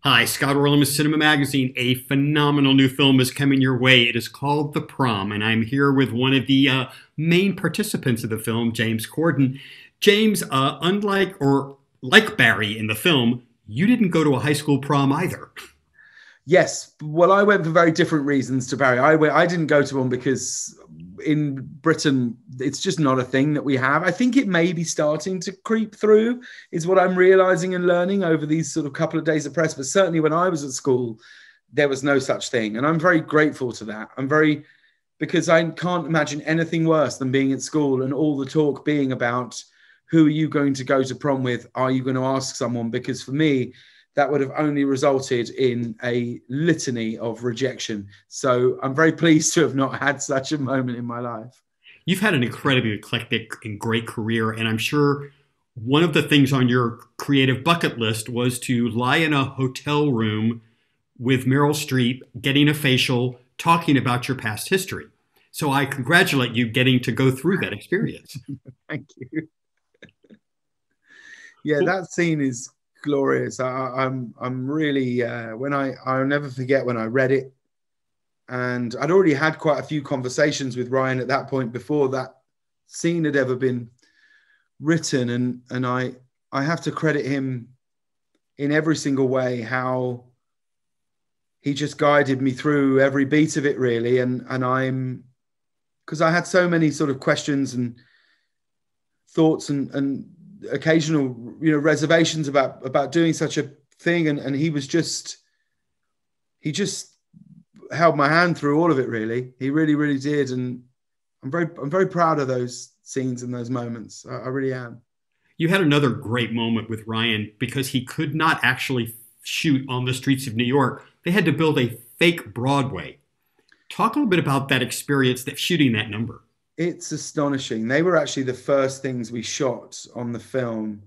Hi, Scott Orlin with Cinema-Magazine. A phenomenal new film is coming your way. It is called The Prom, and I'm here with one of the main participants of the film, James Corden. James, unlike or like Barry in the film, you didn't go to a high school prom either. Yes, well, I went for very different reasons to Barry. I didn't go to one because in Britain it's just not a thing that we have. I think it may be starting to creep through, is what I'm realizing and learning over these sort of couple of days of press. But certainly when I was at school, there was no such thing, and I'm very grateful to that. Because I can't imagine anything worse than being at school and all the talk being about who are you going to go to prom with? Are you going to ask someone? Because for me, that would have only resulted in a litany of rejection. So I'm very pleased to have not had such a moment in my life. You've had an incredibly eclectic and great career, and I'm sure one of the things on your creative bucket list was to lie in a hotel room with Meryl Streep, getting a facial, talking about your past history. So I congratulate you getting to go through that experience. Thank you. Yeah, that scene is glorious. I'm really I'll never forget when I read it, and I'd already had quite a few conversations with Ryan at that point before that scene had ever been written, and I have to credit him in every single way, how he just guided me through every beat of it, really. And I'm, because I had so many sort of questions and thoughts and occasional, reservations about doing such a thing, and he just held my hand through all of it, really. He really did. And I'm very proud of those scenes and those moments. I really am. You had another great moment with Ryan because he could not actually shoot on the streets of New York. They had to build a fake Broadway. Talk a little bit about that experience, that shooting that number. It's astonishing. They were actually the first things we shot on the film.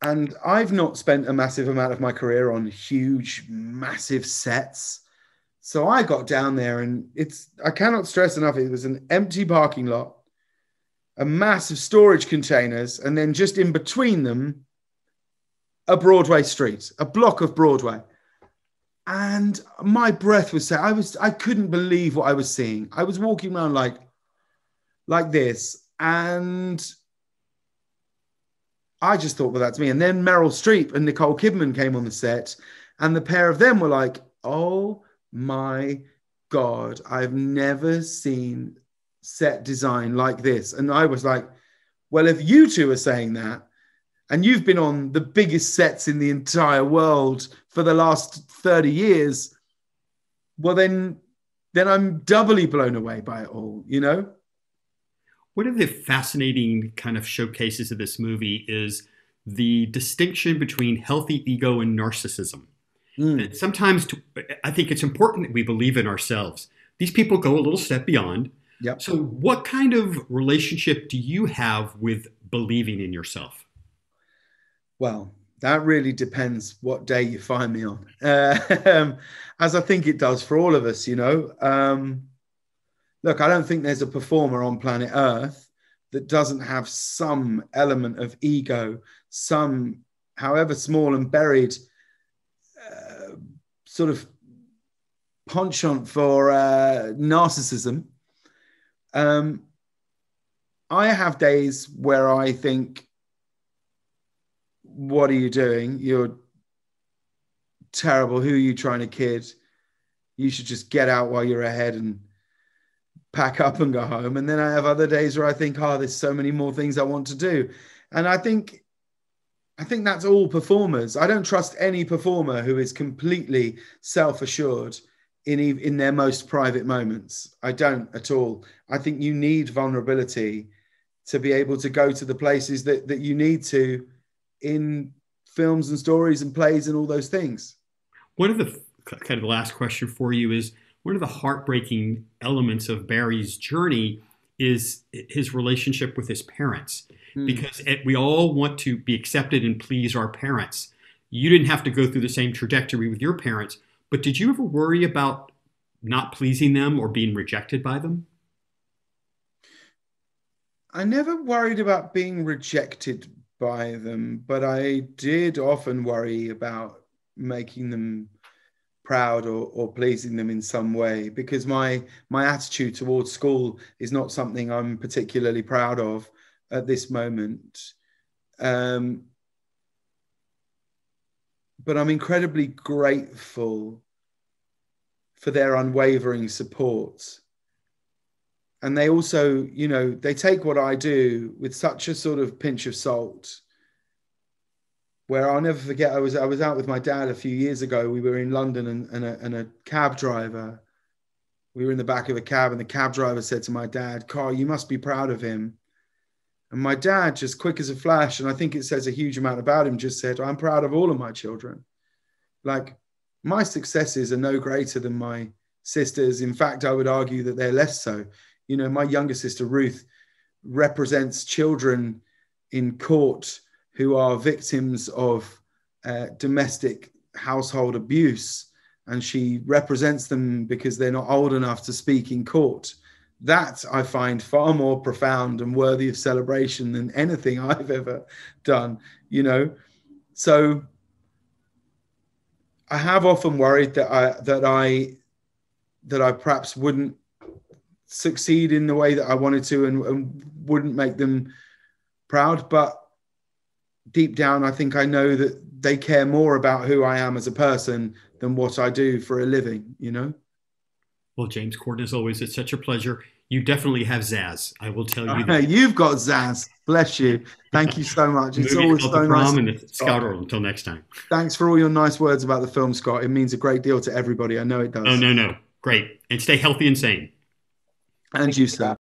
And I've not spent a massive amount of my career on huge, massive sets. So I got down there, and I cannot stress enough, it was an empty parking lot, a massive storage containers, and then just in between them, a Broadway street, a block of Broadway. And my breath was set. I couldn't believe what I was seeing. I was walking around like this, and I just thought, well, that's me. And then Meryl Streep and Nicole Kidman came on the set, and the pair of them were like, oh my God, I've never seen set design like this. And I was like, well, if you two are saying that, and you've been on the biggest sets in the entire world for the last 30 years, well, then I'm doubly blown away by it all, One of the fascinating kind of showcases of this movie is the distinction between healthy ego and narcissism. That sometimes I think it's important that we believe in ourselves. These people go a little step beyond. Yep. So what kind of relationship do you have with believing in yourself? Well, that really depends what day you find me on, as I think it does for all of us, Look, I don't think there's a performer on planet Earth that doesn't have some element of ego, some, however small and buried, sort of penchant for narcissism. I have days where I think, what are you doing? You're terrible. Who are you trying to kid? You should just get out while you're ahead and pack up and go home. And then I have other days where I think, oh, there's so many more things I want to do. And I think that's all performers. I don't trust any performer who is completely self-assured in their most private moments. I don't at all. I think you need vulnerability to be able to go to the places that you need to in films and stories and plays and all those things. One of the kind of the last question for you is, one of the heartbreaking elements of Barry's journey is his relationship with his parents, because we all want to be accepted and please our parents. You didn't have to go through the same trajectory with your parents, but did you ever worry about not pleasing them or being rejected by them? I never worried about being rejected by them, but I did often worry about making them proud or pleasing them in some way, because my attitude towards school is not something I'm particularly proud of at this moment. But I'm incredibly grateful for their unwavering support. And they also, you know, they take what I do with such a sort of pinch of salt, where I'll never forget, I was out with my dad a few years ago. We were in London, and a cab driver, we were in the back of a cab, and the cab driver said to my dad, "Carl, you must be proud of him." And my dad, just quick as a flash, and I think it says a huge amount about him, just said, "I'm proud of all of my children. Like, my successes are no greater than my sisters. In fact, I would argue that they're less so. You know, my younger sister, Ruth, represents children in court who are victims of domestic household abuse, and she represents them because they're not old enough to speak in court. That I find far more profound and worthy of celebration than anything I've ever done, you know. So I have often worried that I perhaps wouldn't succeed in the way that I wanted to, and wouldn't make them proud. But deep down, I think I know that they care more about who I am as a person than what I do for a living, you know? Well, James Corden, as always, it's such a pleasure. You definitely have zazz. I will tell you that. You've got zazz. Bless you. Thank you so much. It's always so nice. Prom and Scott Orlin. Until next time. Thanks for all your nice words about the film, Scott. It means a great deal to everybody. I know it does. Oh, no. Great. And stay healthy and sane. And you, sir.